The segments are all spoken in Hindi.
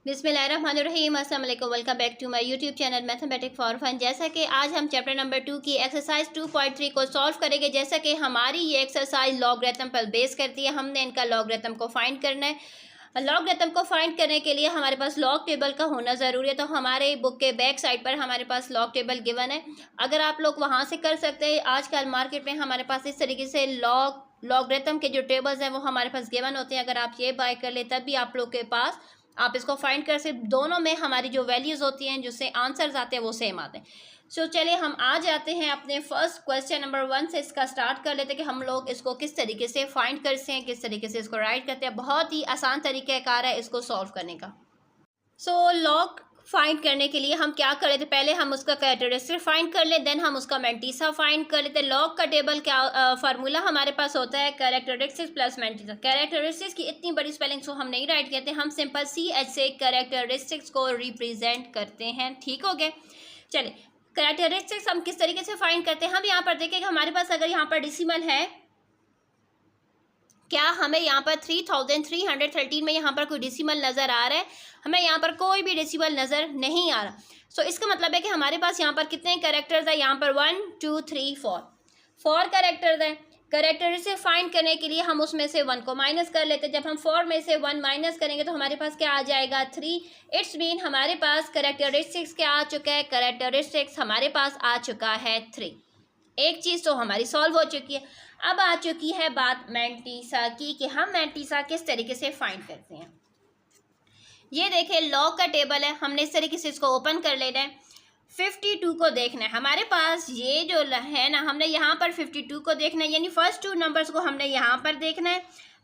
बिस्मिल्लाहिर्रहमानिर्रहीम, अस्सलाम वालेकुम। Welcome back to my YouTube channel mathematics for fun. जैसा कि आज हम चैप्टर नंबर 2 की एक्सरसाइज 2.3 को सॉल्व करेंगे। जैसा कि हमारी ये एक्सरसाइज लॉगरिथम पर बेस करती है, हमने इनका लॉगरिथम को फाइंड करना है। लॉगरिथम को फाइंड करने के लिए हमारे पास लॉग टेबल का होना ज़रूरी है। तो हमारे बुक के बैक साइड पर हमारे पास लॉग टेबल गिवन है, अगर आप लोग वहाँ से कर सकते हैं। आजकल मार्केट में हमारे पास इस तरीके से लॉगरिथम के जो टेबल्स हैं वो हमारे पास गिवन होते हैं। अगर आप ये बाय कर ले तब भी आप लोग के पास आप इसको फाइंड कर सकते। दोनों में हमारी जो वैल्यूज़ होती हैं, जिससे आंसर्स आते हैं, वो सेम आते हैं। सो चलिए हम आ जाते हैं अपने फर्स्ट क्वेश्चन नंबर 1 से इसका स्टार्ट कर लेते हैं कि हम लोग इसको किस तरीके से फाइंड करते हैं, किस तरीके से इसको राइट करते हैं। बहुत ही आसान तरीक़ाकार है इसको सॉल्व करने का। सो लॉग फाइंड करने के लिए हम क्या कर लेते हैं, पहले हम उसका कैरेक्टरिस्टिक फाइंड कर ले, देन हम उसका मैंटीसा फाइंड कर लेते हैं। लॉग का टेबल क्या फार्मूला हमारे पास होता है, कैरेक्टरिस्टिक्स प्लस मैंटीसा। कैरेक्टरिस्टिक्स की इतनी बड़ी स्पेलिंग्स को हम नहीं राइट करते, हम सिंपल CH से कैरेक्टरिस्टिक्स को रिप्रेजेंट करते हैं। ठीक हो गया। चलिए कैरेक्टरिस्टिक्स हम किस तरीके से फाइंड करते हैं। हम यहाँ पर देखें कि हमारे पास अगर यहाँ पर डिसिमल है, क्या हमें यहाँ पर 3313 में यहाँ पर कोई डेसिमल नज़र आ रहा है? हमें यहाँ पर कोई भी डेसिमल नज़र नहीं आ रहा। सो इसका मतलब है कि हमारे पास यहाँ पर कितने कैरेक्टर्स हैं? यहाँ पर 1 2 3 4 कैरेक्टर्स हैं। कैरेक्टरिस्टिक फाइंड करने के लिए हम उसमें से 1 को माइनस कर लेते हैं। जब हम 4 में से 1 माइनस करेंगे तो हमारे पास क्या आ जाएगा? 3। इट्स मीन हमारे पास कैरेक्टरिस्टिक्स क्या आ चुका है? कैरेक्टरिस्टिक्स हमारे पास आ चुका है 3। एक चीज़ तो हमारी सॉल्व हो चुकी है। अब आ चुकी है बात मैंटीसा की कि हम मैंटीसा किस तरीके से फाइंड करते हैं। ये देखें लॉग का टेबल है, हमने इस तरीके से इसको ओपन कर लेना है। 52 को देखना है हमारे पास, ये जो है ना, हमने यहाँ पर 52 को देखना है, यानी फर्स्ट 2 नंबर्स को हमने यहाँ पर देखना है,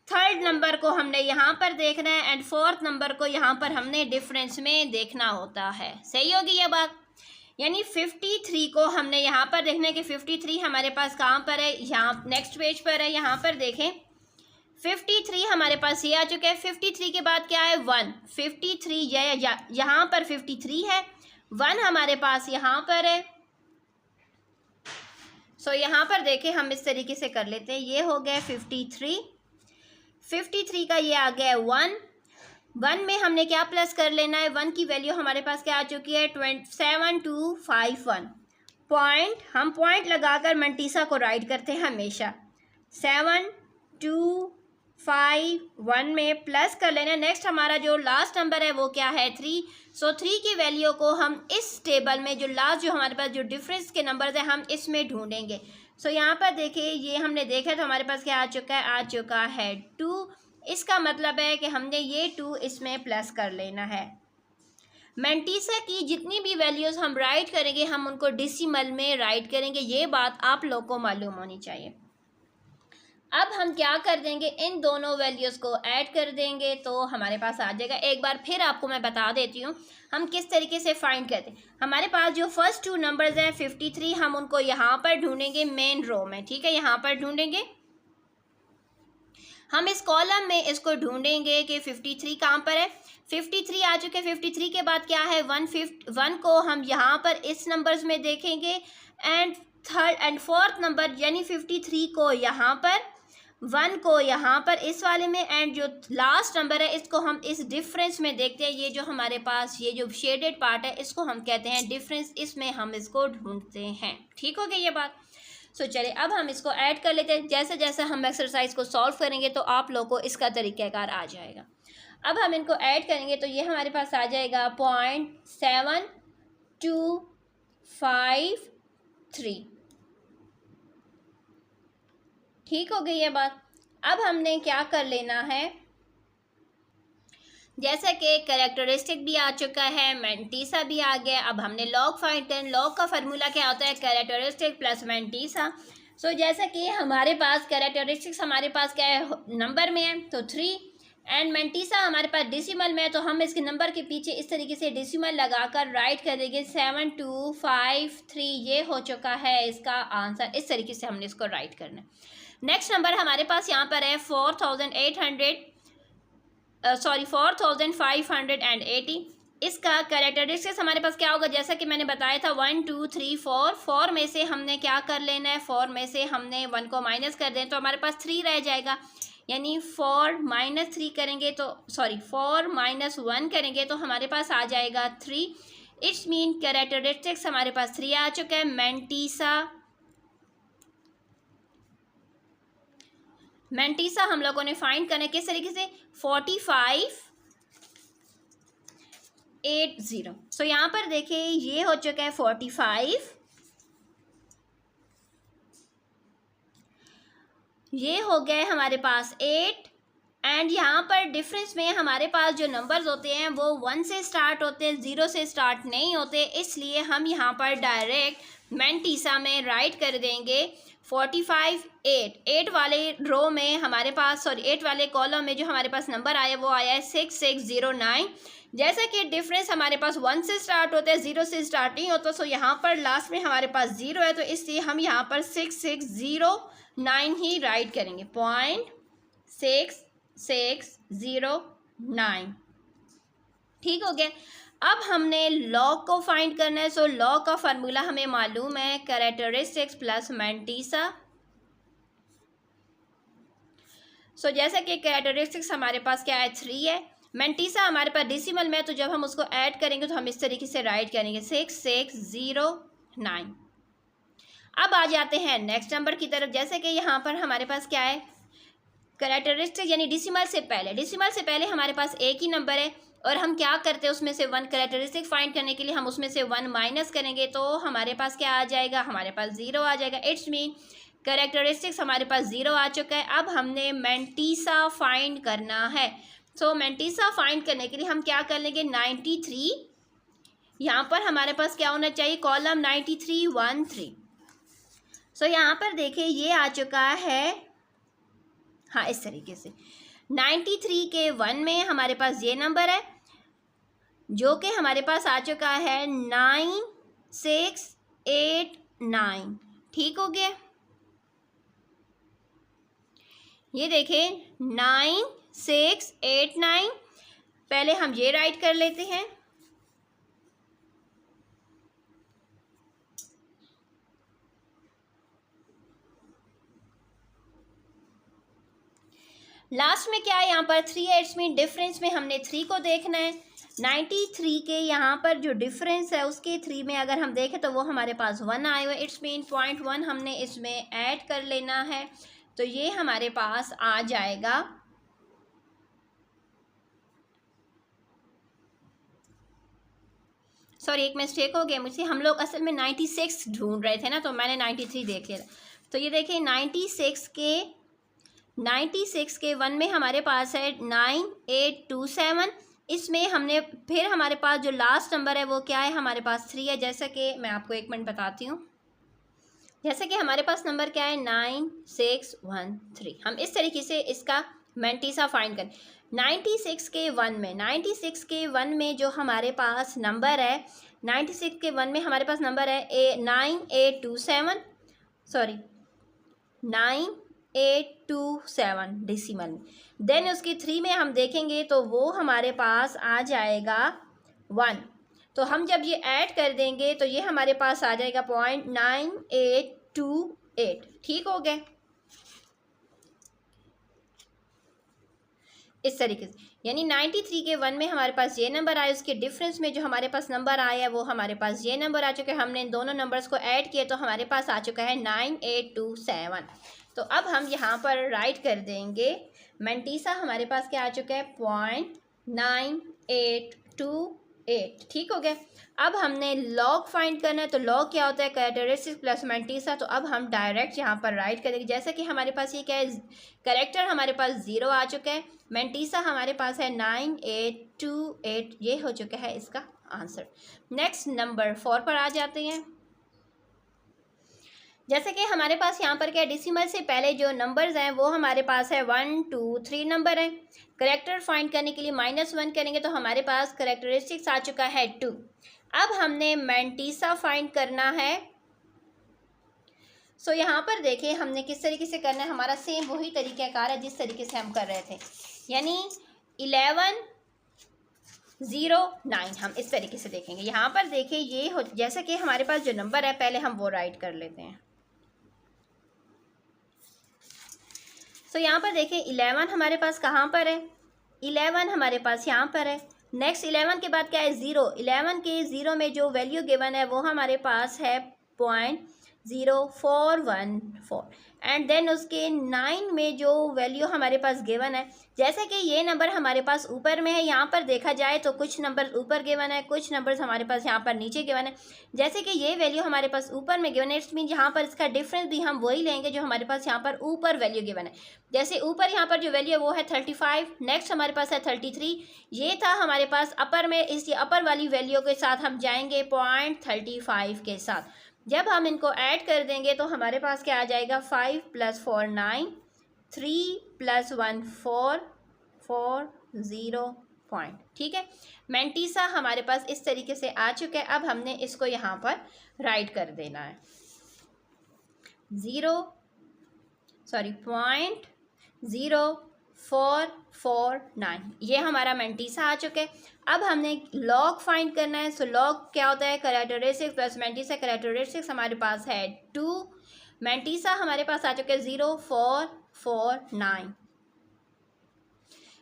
थर्ड नंबर को हमने यहाँ पर देखना है, एंड फोर्थ नंबर को यहाँ पर हमने डिफरेंस में देखना होता है। सही होगी ये बात? यानी 53 को हमने यहाँ पर देखना है कि 53 हमारे पास कहाँ पर है, यहाँ नेक्स्ट पेज पर है। यहाँ पर देखें 53 हमारे पास ये आ चुका है। 53 के बाद क्या है? 1। 53 यहाँ पर 53 है, 1 हमारे पास यहाँ पर है। सो यहाँ पर देखें हम इस तरीके से कर लेते हैं। ये हो गया 53 का ये आ गया 1 में हमने क्या प्लस कर लेना है? 1 की वैल्यू हमारे पास क्या आ चुकी है? 7251 पॉइंट। हम पॉइंट लगाकर मैंटीसा को राइट करते हैं हमेशा। 7251 में प्लस कर लेना है। नेक्स्ट हमारा जो लास्ट नंबर है वो क्या है? 3। सो 3 की वैल्यू को हम इस टेबल में जो लास्ट जो हमारे पास जो डिफरेंस के नंबर्स हैं हम इसमें ढूंढेंगे। सो यहाँ पर देखिए ये हमने देखा तो हमारे पास क्या आ चुका है? आ चुका है 2। इसका मतलब है कि हमने ये 2 इसमें प्लस कर लेना है। मैंटीसा की जितनी भी वैल्यूज़ हम राइट करेंगे हम उनको डेसिमल में राइट करेंगे। ये बात आप लोग को मालूम होनी चाहिए। अब हम क्या कर देंगे? इन दोनों वैल्यूज़ को ऐड कर देंगे तो हमारे पास आ जाएगा। एक बार फिर आपको मैं बता देती हूँ हम किस तरीके से फाइंड करते हैं। हमारे पास जो फर्स्ट 2 नंबर्स हैं 53, हम उनको यहाँ पर ढूंढेंगे मेन रो में। ठीक है, यहाँ पर ढूंढेंगे हम इस कॉलम में, इसको ढूंढेंगे कि 53 कहाँ पर है। 53 आ चुके हैं। 53 के बाद क्या है? 1 को हम यहाँ पर इस नंबर्स में देखेंगे, and third and fourth number यानी 53 को यहाँ पर, 1 को यहाँ पर इस वाले में, एंड जो लास्ट नंबर है इसको हम इस डिफरेंस में देखते हैं। ये जो हमारे पास ये जो शेडेड पार्ट है इसको हम कहते हैं डिफरेंस, इसमें हम इसको ढूंढते हैं। ठीक हो गया ये बात? सो चलिए अब हम इसको ऐड कर लेते हैं। जैसे जैसे हम एक्सरसाइज को सॉल्व करेंगे तो आप लोगों को इसका तरीक़ाकार आ जाएगा। अब हम इनको ऐड करेंगे तो ये हमारे पास आ जाएगा 0.7253। ठीक हो गई ये बात? अब हमने क्या कर लेना है, जैसा कि कैरेक्टरिस्टिक भी आ चुका है, मैंटीसा भी आ गया। अब हमने लॉग फाइंड करना। लॉग का फार्मूला क्या होता है? Characteristic plus mantissa. सो जैसा कि हमारे पास कैरेक्टरिस्टिक्स हमारे पास क्या है? नंबर में है तो 3, एंड मैंटीसा हमारे पास डेसिमल में है तो हम इसके नंबर के पीछे इस तरीके से डेसिमल लगाकर राइट कर देंगे 7253। ये हो चुका है इसका आंसर। इस तरीके से हमने इसको राइट करना है। नेक्स्ट नंबर हमारे पास यहाँ पर है 4580। इसका कैरेक्टरिस्टिक्स हमारे पास क्या होगा? जैसा कि मैंने बताया था 1 2 3 4 में से हमने क्या कर लेना है? 4 में से हमने 1 को माइनस कर दें तो हमारे पास 3 रह जाएगा। यानी 4 - 3 करेंगे तो 4 - 1 करेंगे तो हमारे पास आ जाएगा 3। इट्स मीन कैरेक्टरिस्टिक्स हमारे पास 3 आ चुका है। मैंटीसा हम लोगों ने फाइंड करना है किस तरीके से, 4580। सो यहाँ पर देखिए ये हो चुका है 45, ये हो गए हमारे पास 8, एंड यहाँ पर डिफरेंस में हमारे पास जो नंबर्स होते हैं वो 1 से स्टार्ट होते हैं, 0 से स्टार्ट नहीं होते, इसलिए हम यहाँ पर डायरेक्ट मैंटीसा में राइट कर देंगे 45 8। 8 वाले रो में हमारे पास 8 वाले कॉलम में जो हमारे पास नंबर आया वो आया है 6609। जैसा कि डिफरेंस हमारे पास 1 से स्टार्ट होता है, 0 से स्टार्ट नहीं होता, सो यहाँ पर लास्ट में हमारे पास 0 है, तो इसलिए हम यहाँ पर 6609 ही राइट करेंगे, 0.6609। ठीक हो गया। अब हमने लॉग को फाइंड करना है। सो लॉग का फार्मूला हमें मालूम है, कैरेक्टरिस्टिक्स प्लस मैंटीसा। सो जैसा कि कैरेक्टरिस्टिक्स हमारे पास क्या है, 3 है, मैंटीसा हमारे पास डेसिमल में है, तो जब हम उसको ऐड करेंगे तो हम इस तरीके से राइट करेंगे 6609। अब आ जाते हैं नेक्स्ट नंबर की तरफ। जैसे कि यहाँ पर हमारे पास क्या है, कैरेक्टरिस्टिक यानी डेसिमल से पहले हमारे पास एक ही नंबर है, और हम क्या करते हैं उसमें से 1 कैरेक्टरिस्टिक फाइंड करने के लिए हम उसमें से 1 माइनस करेंगे तो हमारे पास क्या आ जाएगा, हमारे पास 0 आ जाएगा। इट्स मीन कैरेक्टरिस्टिक्स हमारे पास 0 आ चुका है। अब हमने मैंटीसा फाइंड करना है। सो मैंटीसा फाइंड करने के लिए हम क्या कर लेंगे, 93, यहाँ पर हमारे पास क्या होना चाहिए, कॉलम 9313। सो यहाँ पर देखिए ये आ चुका है, हाँ इस तरीके से 93 के 1 में हमारे पास ये नंबर है जो कि हमारे पास आ चुका है 9689। ठीक हो गया, ये देखें 9689। पहले हम ये राइट कर लेते हैं। लास्ट में क्या है, यहाँ पर 3 है, इट्स मीन डिफरेंस में हमने 3 को देखना है। 93 के यहाँ पर जो डिफरेंस है उसके 3 में अगर हम देखें तो वो हमारे पास 1 आए हुए, इट्स मीन 0.1 हमने इसमें ऐड कर लेना है, तो ये हमारे पास आ जाएगा सॉरी एक मिस्टेक हो गया मुझसे, हम लोग असल में 96 ढूंढ रहे थे ना, तो मैंने 93 देख लिया। तो ये देखिए 96 के 1 में हमारे पास है 9827। इसमें हमने फिर हमारे पास जो लास्ट नंबर है वो क्या है, हमारे पास 3 है। जैसा कि मैं आपको एक मिनट बताती हूँ, जैसे कि हमारे पास नंबर क्या है 9613। हम इस तरीके से इसका मैंटीसा फाइंड करें। 96 के 1 में जो हमारे पास नंबर है, 96 के 1 में हमारे पास नंबर है 9827, सॉरी 9827 डेसिमल में। देन उसकी 3 में हम देखेंगे तो वो हमारे पास आ जाएगा 1, तो हम जब ये ऐड कर देंगे तो ये हमारे पास आ जाएगा 0.9828। ठीक हो गए, इस तरीके से, यानी 93 के 1 में हमारे पास ये नंबर आया, उसके डिफरेंस में जो हमारे पास नंबर आया वो हमारे पास ये नंबर आ चुका है। हमने इन दोनों नंबर्स को ऐड किए तो हमारे पास आ चुका है 9827। तो अब हम यहाँ पर राइट कर देंगे मैंटीसा हमारे पास क्या आ चुका है 0.9828। ठीक हो गया। अब हमने लॉग फाइंड करना है, तो लॉग क्या होता है, कैरेक्टरिस्टिक प्लस मैंटीसा। तो अब हम डायरेक्ट यहाँ पर राइट करेंगे, जैसे कि हमारे पास ये क्या है, कैरेक्टर हमारे पास 0 आ चुका है, मैंटीसा हमारे पास है 9828, ये हो चुका है इसका आंसर। नेक्स्ट नंबर 4 पर आ जाते हैं। जैसे कि हमारे पास यहाँ पर क्या डेसिमल से पहले जो नंबर्स हैं वो हमारे पास है 1 2 3 नंबर हैं। करेक्टर फाइंड करने के लिए -1 करेंगे तो हमारे पास करेक्टरिस्टिक्स आ चुका है 2। अब हमने मैंटीसा फाइंड करना है। सो यहाँ पर देखिए हमने किस तरीके से करना है, हमारा सेम वही तरीक़ाकार है जिस तरीके से हम कर रहे थे, यानी 1109 हम इस तरीके से देखेंगे। यहाँ पर देखिए ये हो, जैसे कि हमारे पास जो नंबर है पहले हम वो राइट कर लेते हैं। सो यहाँ पर देखें 11 हमारे पास कहाँ पर है, 11 हमारे पास यहाँ पर है। नेक्स्ट 11 के बाद क्या है, 0। 11 के 0 में जो वैल्यू गिवन है वो हमारे पास है 0.0414 एंड देन उसके 9 में जो वैल्यू हमारे पास गिवन है, जैसे कि ये नंबर हमारे पास ऊपर में है, यहाँ पर देखा जाए तो कुछ नंबर ऊपर गिवन है, कुछ नंबर्स हमारे पास यहाँ पर नीचे गिवन है। जैसे कि ये वैल्यू हमारे पास ऊपर में गिवन है, इट्स मीन यहाँ पर इसका डिफरेंस भी हम वही लेंगे जो हमारे पास यहाँ पर ऊपर वैल्यू गिवन है। जैसे ऊपर यहाँ पर जो वैल्यू है वो है 35, नेक्स्ट हमारे पास है 33, ये था हमारे पास अपर में, इस अपर वाली वैल्यू के साथ हम जाएंगे 0.35 के साथ। जब हम इनको ऐड कर देंगे तो हमारे पास क्या आ जाएगा, 5 + 4 9, 3 + 1 4 4 0 पॉइंट। ठीक है, मेंटीसा हमारे पास इस तरीके से आ चुका है। अब हमने इसको यहाँ पर राइट कर देना है, 0.0449, ये हमारा मेंटीसा आ चुका है। अब हमने लॉग फाइंड करना है। सो लॉग क्या होता है, कैरेक्टरिस्टिक्स प्लस मेंटीसा। कैरेक्टरिस्टिक्स हमारे पास है 2, मेंटीसा हमारे पास आ चुका है 0.449।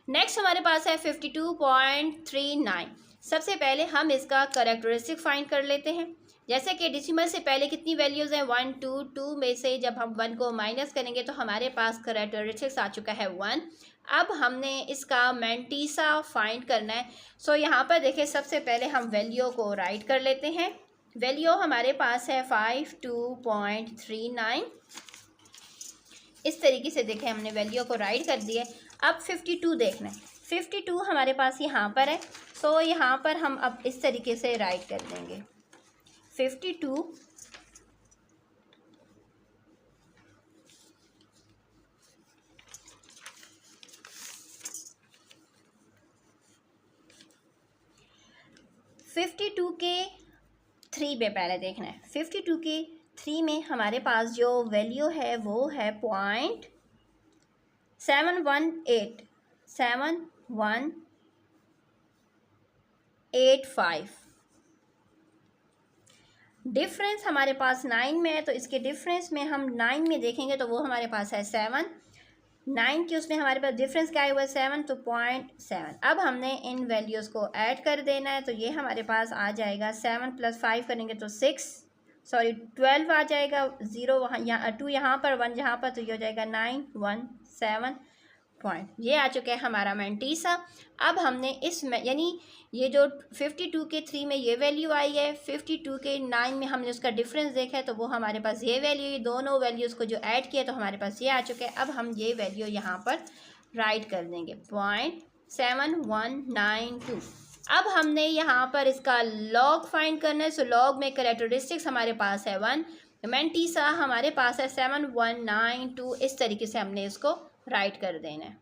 नेक्स्ट हमारे पास है 52.39। सबसे पहले हम इसका कैरेक्टरिस्टिक फाइंड कर लेते हैं। जैसे कि डेसिमल से पहले कितनी वैल्यूज़ हैं, 1 2 2 में से जब हम 1 को माइनस करेंगे तो हमारे पास कैरेक्टरिस्टिक्स आ चुका है 1। अब हमने इसका मेंटीसा फाइंड करना है। सो यहाँ पर देखिए, सबसे पहले हम वैल्यू को राइट कर लेते हैं। वैल्यू हमारे पास है 52.39। इस तरीके से देखें, हमने वैल्यू को राइट कर दिया। अब 52 देखना है, 52 हमारे पास यहाँ पर है। सो यहाँ पर हम अब इस तरीके से राइट कर देंगे 52 52 के 3 में पहले देखना है। 52 के 3 में हमारे पास जो वैल्यू है वो है 0.718 डिफरेंस हमारे पास 9 में है, तो इसके डिफरेंस में हम 9 में देखेंगे तो वो हमारे पास है 7। 9 के उसमें हमारे पास डिफरेंस क्या हुआ है 7, तो 0.7। अब हमने इन वैल्यूज़ को ऐड कर देना है। तो ये हमारे पास आ जाएगा 7 + 5 करेंगे तो 12 आ जाएगा। 0 वहाँ, यहाँ 2 यहाँ पर, 1 यहाँ पर, तो ये हो जाएगा 917 पॉइंट। ये आ चुका है हमारा मेंटीसा। अब हमने इस में, यानी ये जो 52 के 3 में ये वैल्यू आई है, 52 के 9 में हमने उसका डिफरेंस देखा है तो वो हमारे पास ये वैल्यू, ये दोनों वैल्यूज़ को जो ऐड किया तो हमारे पास ये आ चुका है। अब हम ये वैल्यू यहाँ पर राइट कर देंगे 0.7192। अब हमने यहाँ पर इसका लॉग फाइंड करना है। सो लॉग में कैरेक्टरिस्टिक्स हमारे पास है 1, मेंटीसा हमारे पास है 7192। इस तरीके से हमने इसको राइट कर देना है।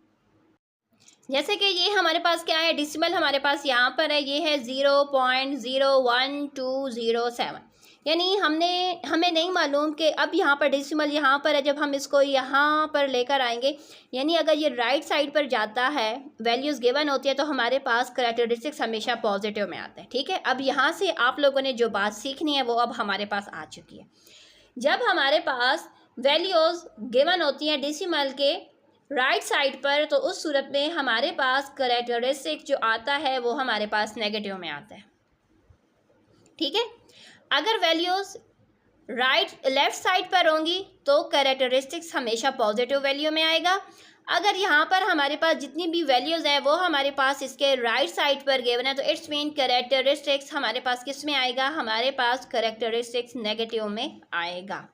जैसे कि ये हमारे पास क्या है, डिसिमल हमारे पास यहाँ पर है, ये है 0.01207। यानी हमें नहीं मालूम कि अब यहाँ पर डेसिमल यहाँ पर है, जब हम इसको यहाँ पर लेकर आएंगे, यानी अगर ये राइट साइड पर जाता है, वैल्यूज़ गिवन होती है, तो हमारे पास कैरेक्टरिस्टिक्स हमेशा पॉजिटिव में आते हैं। ठीक है, अब यहाँ से आप लोगों ने जो बात सीखनी है वो अब हमारे पास आ चुकी है। जब हमारे पास वैल्यूज़ गिवन होती हैं डेसिमल के राइट साइड पर, तो उस सूरत में हमारे पास कैरेक्टरिस्टिक जो आता है वो हमारे पास नेगेटिव में आता है। ठीक है, अगर वैल्यूज़ लेफ़्ट साइड पर होंगी तो कैरेक्टरिस्टिक्स हमेशा पॉजिटिव वैल्यू में आएगा। अगर यहाँ पर हमारे पास जितनी भी वैल्यूज़ हैं वो हमारे पास इसके राइट साइड पर गिवन है, तो इट्स मीन कैरेक्टरिस्टिक्स हमारे पास किस में आएगा, हमारे पास कैरेक्टरिस्टिक्स नेगेटिव में आएगा।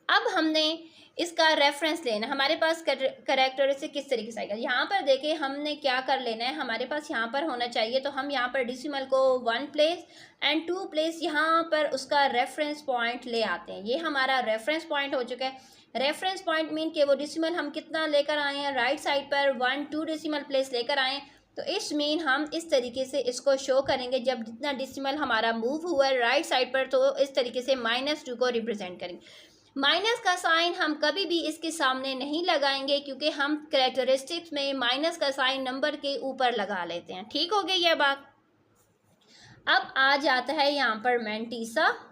अब हमने इसका रेफरेंस लेना, हमारे पास कैरेक्टरिस्टिक किस तरीके से आएगा। यहाँ पर देखिए, हमने क्या कर लेना है, हमारे पास यहाँ पर होना चाहिए, तो हम यहाँ पर डेसिमल को 1 प्लेस एंड 2 प्लेस यहाँ पर उसका रेफरेंस पॉइंट ले आते हैं। ये हमारा रेफरेंस पॉइंट हो चुका है। रेफरेंस पॉइंट मीन कि वो डेसिमल हम कितना लेकर आए हैं, राइट साइड पर 1 2 डेसिमल प्लेस लेकर आए। तो इस मीन हम इस तरीके से इसको शो करेंगे, जब जितना डेसिमल हमारा मूव हुआ है राइट साइड पर, तो इस तरीके से -2 को रिप्रेजेंट करेंगे। माइनस का साइन हम कभी भी इसके सामने नहीं लगाएंगे, क्योंकि हम कैरेक्टरिस्टिक्स में माइनस का साइन नंबर के ऊपर लगा लेते हैं। ठीक हो गई यह बात। अब आ जाता है यहाँ पर मेंटीसा।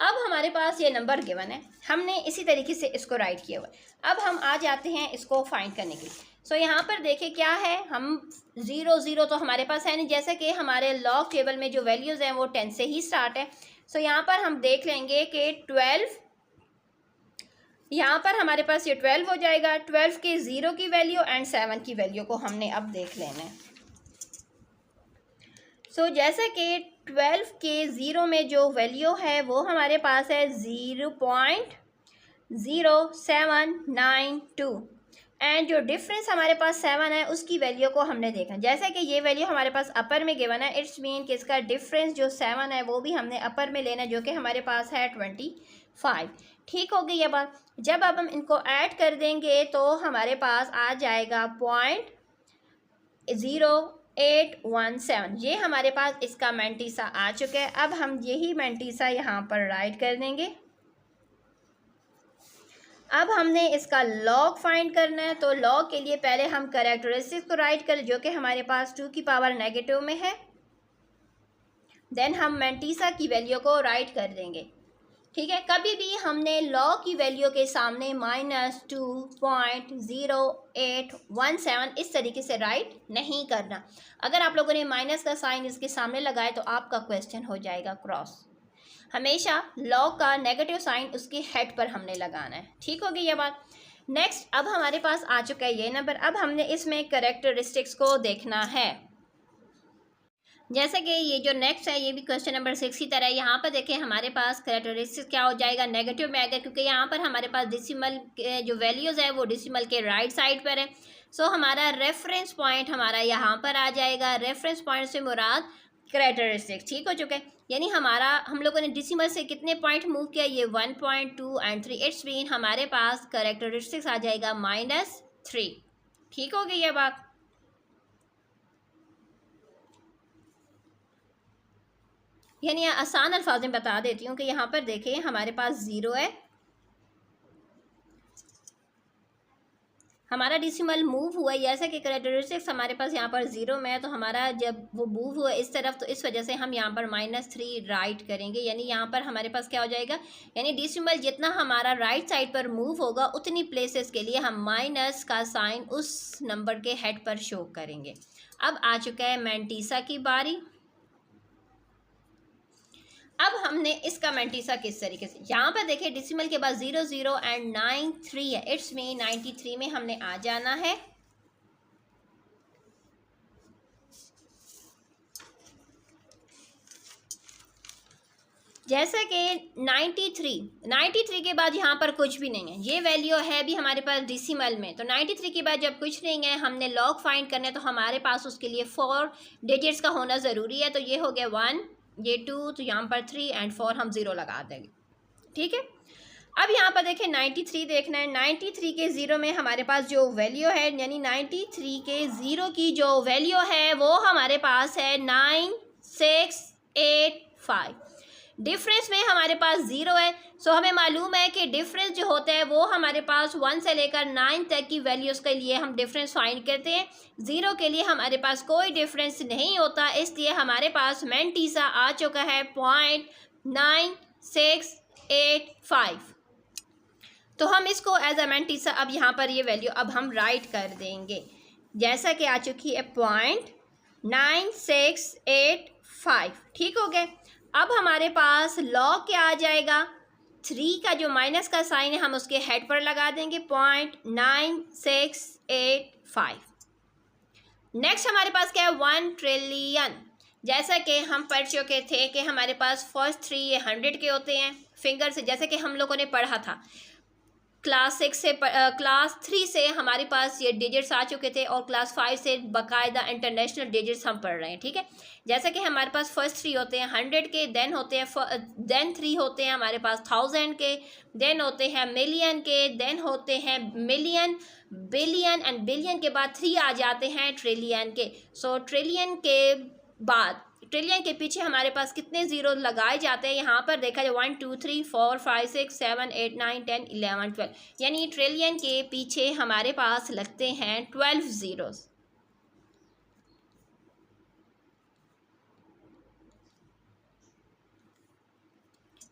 अब हमारे पास ये नंबर गिवन है, हमने इसी तरीके से इसको राइट किया हुआ है। अब हम आ जाते हैं इसको फाइंड करने के लिए। सो यहाँ पर देखिए क्या है, हम 0 0 तो हमारे पास है नहीं, जैसे कि हमारे लॉग टेबल में जो वैल्यूज़ हैं वो 10 से ही स्टार्ट है। सो यहाँ पर हम देख लेंगे कि 12, यहाँ पर हमारे पास ये 12 हो जाएगा। 12 के 0 की वैल्यू एंड 7 की वैल्यू को हमने अब देख लेना है। सो जैसे कि 12 के 0 में जो वैल्यू है वो हमारे पास है 0.0792 एंड जो डिफरेंस हमारे पास 7 है उसकी वैल्यू को हमने देखा। जैसे कि ये वैल्यू हमारे पास अपर में गिवन है, इट्स मीन कि इसका डिफरेंस जो 7 है वो भी हमने अपर में लेना है, जो कि हमारे पास है 25। ठीक हो गई ये बात। जब अब हम इनको ऐड कर देंगे तो हमारे पास आ जाएगा 0.0817। ये हमारे पास इसका मैंटीसा आ चुका है। अब हम यही मैंटीसा यहाँ पर राइट कर देंगे। अब हमने इसका लॉग फाइंड करना है, तो लॉग के लिए पहले हम कैरेक्टरिस्टिक्स को राइट करें जो कि हमारे पास 2 की पावर नेगेटिव में है। देन हम मैंटीसा की वैल्यू को राइट कर देंगे। ठीक है, कभी भी हमने लॉग की वैल्यू के सामने -2.0817 इस तरीके से राइट नहीं करना। अगर आप लोगों ने माइनस का साइन इसके सामने लगाए तो आपका क्वेश्चन हो जाएगा क्रॉस। हमेशा लॉग का नेगेटिव साइन उसके हेड पर हमने लगाना है। ठीक हो गई ये बात। नेक्स्ट, अब हमारे पास आ चुका है ये नंबर। अब हमने इसमें कैरेक्टरिस्टिक्स को देखना है। जैसे कि ये जो नेक्स्ट है ये भी क्वेश्चन नंबर 6 की तरह है। यहाँ पर देखें हमारे पास कैरेक्टरिस्टिक्स क्या हो जाएगा, नेगेटिव में आएगा, क्योंकि यहाँ पर हमारे पास डिसिमल जो वैल्यूज़ है वो डिसिमल के राइट साइड पर है। सो हमारा रेफरेंस पॉइंट हमारा यहाँ पर आ जाएगा। रेफरेंस पॉइंट से मुराद कैरेक्टरिस्टिक्स। ठीक हो चुका है, यानी हम लोगों ने डिसिमल से कितने पॉइंट मूव किया, ये 1.2 एंड 3। इट्स मीन हमारे पास कैरेक्टरिस्टिक्स आ जाएगा -3। ठीक हो गई ये बात। यानी आसान अल्फाज में बता देती हूँ कि यहाँ पर देखें हमारे पास 0 है, हमारा डिसिमल मूव हुआ है। जैसा कि कैरेक्टरिस्टिक्स हमारे पास यहाँ पर 0 में है, तो हमारा जब वो मूव हुआ इस तरफ तो इस वजह से हम यहाँ पर -3 राइट करेंगे। यानी यहाँ पर हमारे पास क्या हो जाएगा, यानी डिसिमल जितना हमारा राइट साइड पर मूव होगा उतनी प्लेसेस के लिए हम माइनस का साइन उस नंबर के हेड पर शो करेंगे। अब आ चुका है मैंटीसा की बारी। अब हमने इसका मैंटीसा किस तरीके से, यहाँ पर देखिए डिसिमल के बाद 0 0 एंड 93 है। इट्स मीन 93 में हमने आ जाना है। जैसे कि 93 के बाद यहाँ पर कुछ भी नहीं है, ये वैल्यू है भी हमारे पास डिसिमल में। तो 93 के बाद जब कुछ नहीं है, हमने लॉग फाइंड करना है, तो हमारे पास उसके लिए 4 डिजिट्स का होना ज़रूरी है। तो ये हो गया 1, ये 2, तो यहाँ पर 3 एंड 4 हम 0 लगा देंगे। ठीक है, अब यहाँ पर देखें 93 देखना है। 93 के 0 में हमारे पास जो वैल्यू है, यानी 93 के 0 की जो वैल्यू है वो हमारे पास है 9685। डिफरेंस में हमारे पास 0 है। सो हमें मालूम है कि डिफरेंस जो होता है वो हमारे पास 1 से लेकर 9 तक की वैल्यूज़ के लिए हम डिफरेंस फाइंड करते हैं। 0 के लिए हमारे पास कोई डिफरेंस नहीं होता, इसलिए हमारे पास मैंटीसा आ चुका है 0.9685। तो हम इसको एज अ मैंटीसा अब यहाँ पर ये वैल्यू अब हम राइट कर देंगे, जैसा कि आ चुकी है 0.9685। ठीक हो गए। अब हमारे पास लॉग क्या आ जाएगा, 3 का जो माइनस का साइन है हम उसके हेड पर लगा देंगे 0.9685। नेक्स्ट हमारे पास क्या है, 1 ट्रिलियन। जैसा कि हम पढ़ चुके थे कि हमारे पास फर्स्ट 3 ये 100 के होते हैं फिंगर से, जैसे कि हम लोगों ने पढ़ा था क्लास 3 से हमारे पास ये डिजिट्स आ चुके थे, और क्लास 5 से बाकायदा इंटरनेशनल डिजिट्स हम पढ़ रहे हैं। ठीक है, जैसे कि हमारे पास फर्स्ट 3 होते हैं 100 के, देन होते हैं देन 3 होते हैं हमारे पास 1000 के, देन होते हैं मिलियन के, देन होते हैं मिलियन, बिलियन एंड बिलियन के बाद 3 आ जाते हैं ट्रिलियन के। सो ट्रिलियन के बाद, ट्रिलियन के पीछे हमारे पास कितने ज़ीरो लगाए जाते हैं, यहाँ पर देखा जाए 1 2 3 4 5 6 7 8 9 10 11 12, यानी ट्रिलियन के पीछे हमारे पास लगते हैं 12 ज़ीरोज़।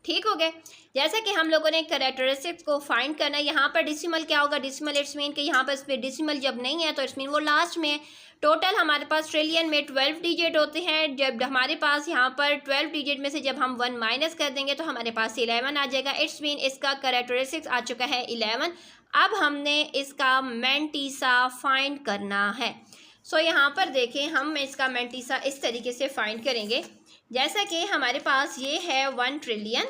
ठीक हो गए। जैसे कि हम लोगों ने कैरेक्टरिस्टिक्स को फाइंड करना है, यहाँ पर डिसिमल क्या होगा, डिसिमल इट्स मीन कि यहाँ पर इस पर डिसिमल जब नहीं है तो इट्स मीन वो लास्ट में। टोटल हमारे पास ट्रिलियन में 12 डिजिट होते हैं। जब हमारे पास यहाँ पर 12 डिजिट में से जब हम 1 माइनस कर देंगे तो हमारे पास 11 आ जाएगा। इट्स मीन इसका कैरेक्टरिस्टिक्स आ चुका है 11। अब हमने इसका मैंटीसा फाइंड करना है। सो यहाँ पर देखें, हम इसका मैंटीसा इस तरीके से फाइंड करेंगे। जैसा कि हमारे पास ये है 1 ट्रिलियन,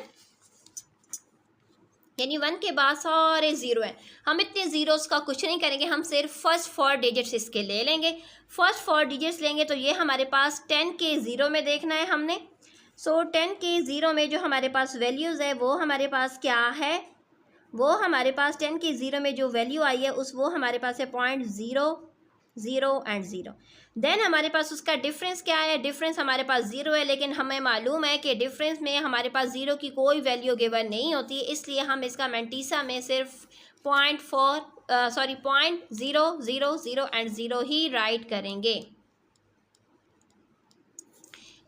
यानी 1 के बाद सारे ज़ीरो हैं। हम इतने ज़ीरोस का कुछ नहीं करेंगे, हम सिर्फ फर्स्ट 4 डिजिट्स इसके ले लेंगे। फर्स्ट 4 डिजिट्स लेंगे तो ये हमारे पास 10 के ज़ीरो में देखना है हमने। सो 10 के ज़ीरो में जो हमारे पास वैल्यूज़ है वो हमारे पास क्या है, वो हमारे पास 10 के ज़ीरो में जो वैल्यू आई है वो हमारे पास है 0.00 एंड 0। देन हमारे पास उसका डिफरेंस क्या है, डिफरेंस हमारे पास 0 है, लेकिन हमें मालूम है कि डिफरेंस में हमारे पास 0 की कोई वैल्यू गिवन नहीं होती, इसलिए हम इसका मैंटीसा में सिर्फ 0.000 एंड 0 ही राइट करेंगे।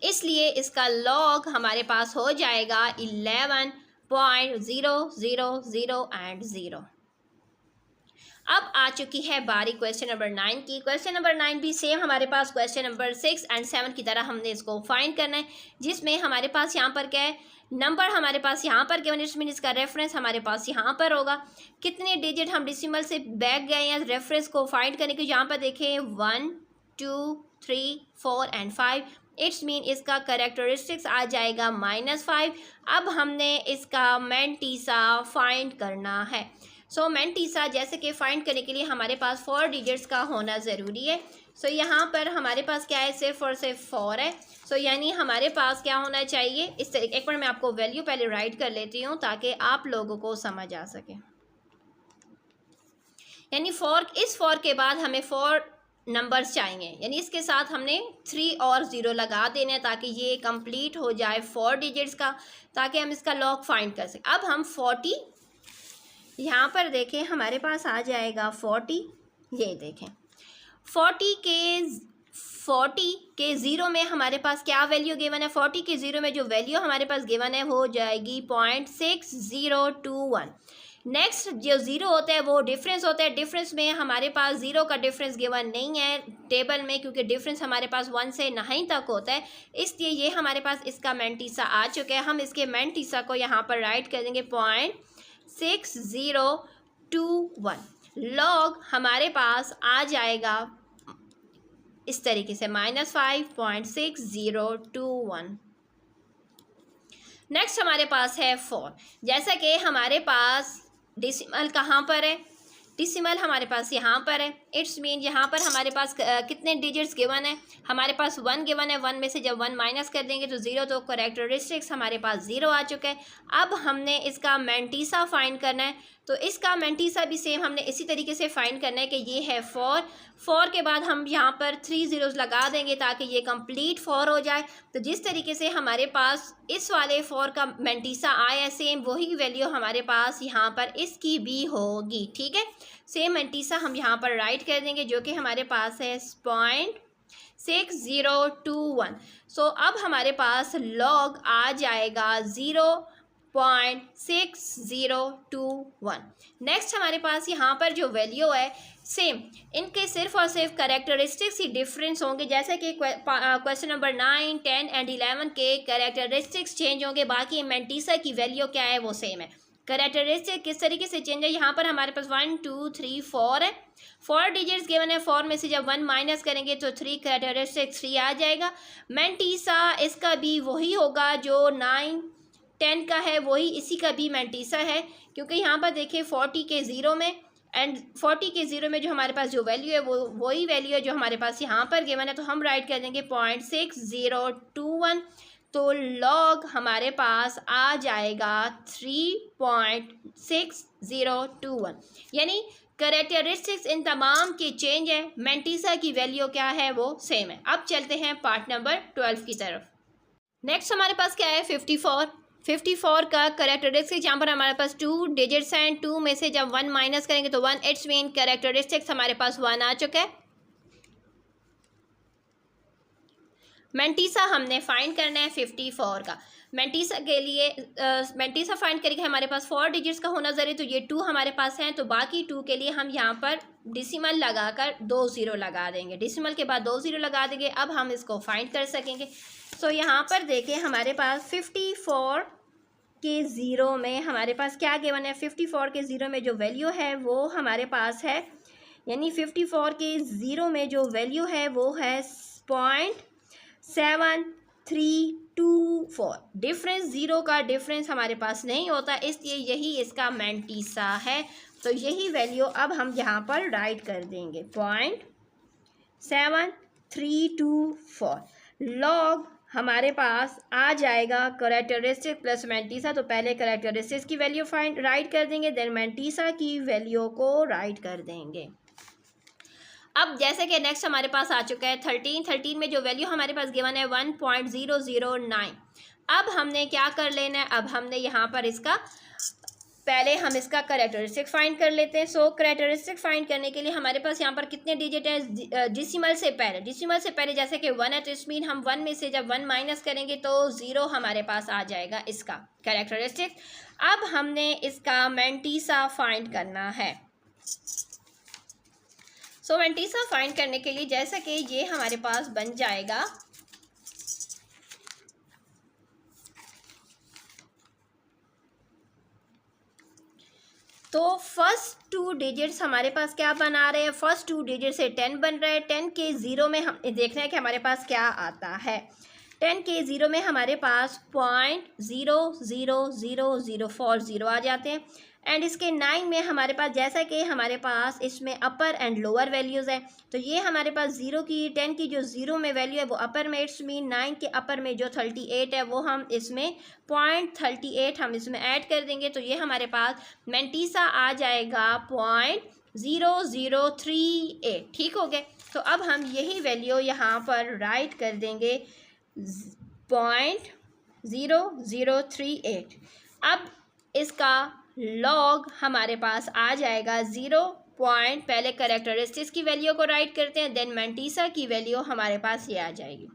इसलिए इसका लॉग हमारे पास हो जाएगा 11.000 एंड 0। अब आ चुकी है बारी क्वेश्चन नंबर 9 की। क्वेश्चन नंबर 9 भी सेम हमारे पास क्वेश्चन नंबर 6 एंड 7 की तरह हमने इसको फाइंड करना है, जिसमें हमारे पास यहाँ पर क्या है, नंबर हमारे पास यहाँ पर गिवन, इट्स मीन इसका रेफरेंस हमारे पास यहाँ पर होगा। कितने डिजिट हम डिसिमल से बैक गए हैं रेफरेंस को फाइंड करने के, यहाँ पर देखें 1 2 3 4 एंड 5। इट्स मीन इसका कैरेक्टरिस्टिक्स आ जाएगा -5। अब हमने इसका मैंटीसा फाइंड करना है। सो मैंटीसा जैसे कि फाइंड करने के लिए हमारे पास 4 डिजिट्स का होना ज़रूरी है। सो यहाँ पर हमारे पास क्या है, सिर्फ और सिर्फ 4 है। सो यानी हमारे पास क्या होना चाहिए, इस तरीके, एक बार मैं आपको वैल्यू पहले राइट कर लेती हूँ ताकि आप लोगों को समझ आ सके। यानी इस 4 के बाद हमें 4 नंबर्स चाहिए, यानी इसके साथ हमने 3 और 0 लगा देने ताकि ये कंप्लीट हो जाए 4 डिजिट्स का, ताकि हम इसका लॉग फाइंड कर सकें। अब हम 40 यहाँ पर देखें, हमारे पास आ जाएगा 40। ये देखें 40 के 0 में हमारे पास क्या वैल्यू गिवन है, 40 के 0 में जो वैल्यू हमारे पास गिवन है वो हो जाएगी 0.6021। नेक्स्ट जो 0 होता है वो डिफरेंस होता है। डिफरेंस में हमारे पास 0 का डिफरेंस गिवन नहीं है टेबल में, क्योंकि डिफरेंस हमारे पास 1 से 9 तक होता है, इसलिए ये हमारे पास इसका मैंटीसा आ चुका है। हम इसके मैंटीसा को यहाँ पर राइट कर देंगे 0.6021। लॉग हमारे पास आ जाएगा इस तरीके से -5.6021। नेक्स्ट हमारे पास है 4। जैसा कि हमारे पास डिसिमल कहाँ पर है, डिसिमल हमारे पास यहाँ पर है। इट्स मीन यहाँ पर हमारे पास कितने डिजिट्स गिवन है, हमारे पास 1 गिवन है। 1 में से जब 1 माइनस कर देंगे तो 0, तो कैरेक्टरिस्टिक्स हमारे पास 0 आ चुका है। अब हमने इसका मैंटीसा फाइंड करना है, तो इसका मैंटीसा भी सेम हमने इसी तरीके से फाइंड करना है कि ये है 4 के बाद हम यहाँ पर 3 ज़ीरोज़ लगा देंगे ताकि ये कंप्लीट 4 हो जाए। तो जिस तरीके से हमारे पास इस वाले 4 का मैंटीसा आया, सेम वही वैल्यू हमारे पास यहाँ पर इसकी भी होगी। ठीक है, सेम मैंटीसा हम यहाँ पर राइट कर देंगे जो कि हमारे पास है 0.6021। सो अब हमारे पास लॉग आ जाएगा 0.6021। नेक्स्ट हमारे पास यहाँ पर जो वैल्यू है सेम, इनके सिर्फ और सिर्फ कैरेक्टरिस्टिक्स ही डिफरेंस होंगे। जैसे कि क्वेश्चन नंबर 9, 10 एंड 11 के कैरेक्टरिस्टिक्स चेंज होंगे, बाकी मैंटीसा की वैल्यू क्या है वो सेम है। कैरेक्टरिस्टिक किस तरीके से चेंज है, यहाँ पर हमारे पास 1 2 3 4 है, 4 डिजिट्स गिवन है। 4 में से जब 1 माइनस करेंगे तो 3 कैरेक्टरिस्टिक 3 आ जाएगा। मैंटीसा इसका भी वही होगा जो 9 10 का है, वही इसी का भी मैंटीसा है, क्योंकि यहाँ पर देखिए 40 के 0 में एंड 40 के 0 में जो हमारे पास जो वैल्यू है वो वही वैल्यू है जो हमारे पास यहाँ पर गिवन है। तो हम राइट कर देंगे 0.6021। तो लॉग हमारे पास आ जाएगा 3.6021। यानी कैरेक्टरिस्टिक्स इन तमाम के चेंज है, मैंटीसा की वैल्यू क्या है वो सेम है। अब चलते हैं पार्ट नंबर 12 की तरफ। नेक्स्ट हमारे पास क्या है 54 का कैरेक्टरिस्टिक्स, यहाँ पर हमारे पास 2 डिजिट्स हैं। 2 में से जब 1 माइनस करेंगे तो 1, इट्स मीन कैरेक्टरिस्टिक्स हमारे पास 1 आ चुका है। मैंटीसा हमने फाइंड करना है 54 का। मैंटीसा के लिए मैंटीसा फाइंड करके हमारे पास 4 डिजिट्स का होना ज़रूरी, तो ये 2 हमारे पास हैं, तो बाकी 2 के लिए हम यहाँ पर डिसिमल लगाकर 2 ज़ीरो लगा देंगे, डिसिमल के बाद 2 ज़ीरो लगा देंगे। अब हम इसको फाइंड कर सकेंगे। सो यहाँ पर देखें हमारे पास 54 के ज़ीरो में हमारे पास क्या गिवन है, 54 के ज़ीरो में जो वैल्यू है वो हमारे पास है, यानी 54 के ज़ीरो में जो वैल्यू है वो है 0.7324। डिफरेंस, ज़ीरो का डिफरेंस हमारे पास नहीं होता, इसलिए यही इसका मैंटीसा है। तो यही वैल्यू अब हम यहाँ पर राइट कर देंगे 0.7324। लॉग हमारे पास आ जाएगा करैक्टरिस्टिक प्लस मैंटीसा, तो पहले करैक्टरिस्टिक्स की वैल्यू फाइंड राइट कर देंगे, देन मैंटीसा की वैल्यू को राइट कर देंगे। अब जैसे कि नेक्स्ट हमारे पास आ चुका है 13 में जो वैल्यू हमारे पास गिवन है 1.009। अब हमने क्या कर लेना है, अब हमने यहाँ पर इसका पहले हम इसका करैक्टरिस्टिक फाइंड कर लेते हैं। सो करैक्टरिस्टिक फाइंड करने के लिए हमारे पास यहाँ पर कितने डिजिट हैं, डिसिमल से पहले जैसे कि 1 है, तो इस मीन हम 1 में से जब 1 माइनस करेंगे तो 0 हमारे पास आ जाएगा इसका करैक्टरिस्टिक। अब हमने इसका मैंटीसा फाइंड करना है। सो मैंटीसा फाइंड करने के लिए जैसा कि ये हमारे पास बन जाएगा, तो फर्स्ट 2 डिजिट्स हमारे पास क्या बना रहे हैं, फर्स्ट 2 डिजिट से 10 बन रहा है। 10 के ज़ीरो में हम देखना है कि हमारे पास क्या आता है। 10 के ज़ीरो में हमारे पास 0.00004 आ जाते हैं। एंड इसके 9 में हमारे पास जैसा कि हमारे पास इसमें अपर एंड लोअर वैल्यूज़ है, तो ये हमारे पास 0 की 10 की जो ज़ीरो में वैल्यू है वो अपर में, इट्स मीन 9 के अपर में जो 38 है वो हम इसमें 0.38 हम इसमें ऐड कर देंगे, तो ये हमारे पास मैंटीसा आ जाएगा 0.0038। ठीक हो गए। तो अब हम यही वैल्यू यहाँ पर राइट कर देंगे 0.0038। अब इसका लॉग हमारे पास आ जाएगा 0. पहले करैक्टरिस्टिक्स की वैल्यू को राइट करते हैं, देन मैंटीसा की वैल्यू हमारे पास ये आ जाएगी।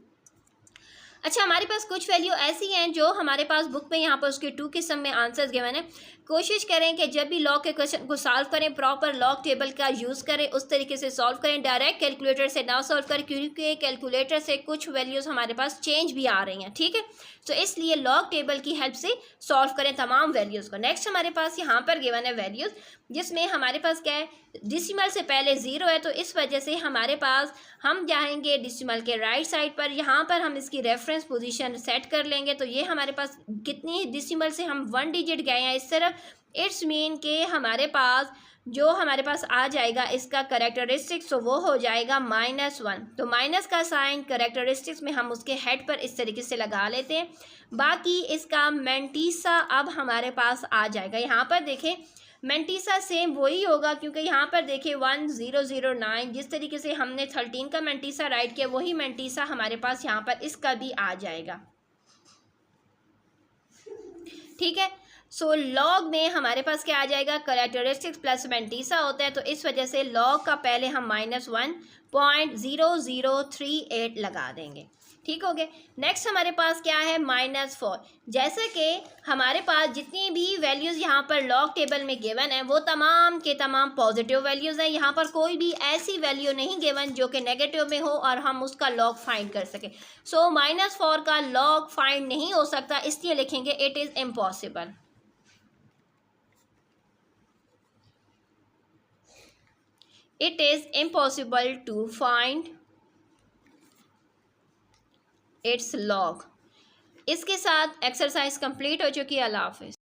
अच्छा, हमारे पास कुछ वैल्यू ऐसी हैं जो हमारे पास बुक में यहाँ पर उसके 2 किस्म में आंसर्स गिवन है। कोशिश करें कि जब भी लॉग के क्वेश्चन को सॉल्व करें प्रॉपर लॉग टेबल का यूज़ करें, उस तरीके से सॉल्व करें, डायरेक्ट कैलकुलेटर से ना सॉल्व करें, क्योंकि कैलकुलेटर से कुछ वैल्यूज़ हमारे पास चेंज भी आ रही हैं। ठीक है, तो इसलिए लॉग टेबल की हेल्प से सॉल्व करें तमाम वैल्यूज़ को। नेक्स्ट हमारे पास यहाँ पर गिवन है वैल्यूज़, जिसमें हमारे पास क्या है, डिसिमल से पहले 0 है, तो इस वजह से हमारे पास हम जाएंगे डिसिमल के राइट साइड पर, यहाँ पर हम इसकी रेफरेंस पोजीशन सेट कर लेंगे। तो ये हमारे पास कितनी डिसिमल से हम 1 डिजिट गए हैं इस तरफ, इट्स मीन के हमारे पास जो हमारे पास आ जाएगा इसका करैक्टरिस्टिक्स, तो वो हो जाएगा -1। तो माइनस का साइन करैक्टरिस्टिक्स में हम उसके हेड पर इस तरीके से लगा लेते हैं। बाकी इसका मैंटीसा अब हमारे पास आ जाएगा। यहाँ पर देखें मैंटीसा सेम वही होगा, क्योंकि यहाँ पर देखिए 1009 जिस तरीके से हमने 13 का मैंटीसा राइट किया वही मैंटीसा हमारे पास यहाँ पर इसका भी आ जाएगा। ठीक है, सो लॉग में हमारे पास क्या आ जाएगा, करैक्टरिस्टिक्स प्लस मैंटीसा होता है, तो इस वजह से लॉग का पहले हम -1.0038 लगा देंगे। ठीक हो गए। नेक्स्ट हमारे पास क्या है, -4। जैसे कि हमारे पास जितनी भी वैल्यूज़ यहाँ पर लॉग टेबल में गिवन है वो तमाम के तमाम पॉजिटिव वैल्यूज़ हैं। यहाँ पर कोई भी ऐसी वैल्यू नहीं गिवन जो कि नेगेटिव में हो और हम उसका लॉग फाइंड कर सकें। सो -4 का लॉग फाइंड नहीं हो सकता, इसलिए लिखेंगे it is impossible. It is impossible to find its log। इसके साथ एक्सरसाइज कंप्लीट हो चुकी है। अल्लाह हाफिज़।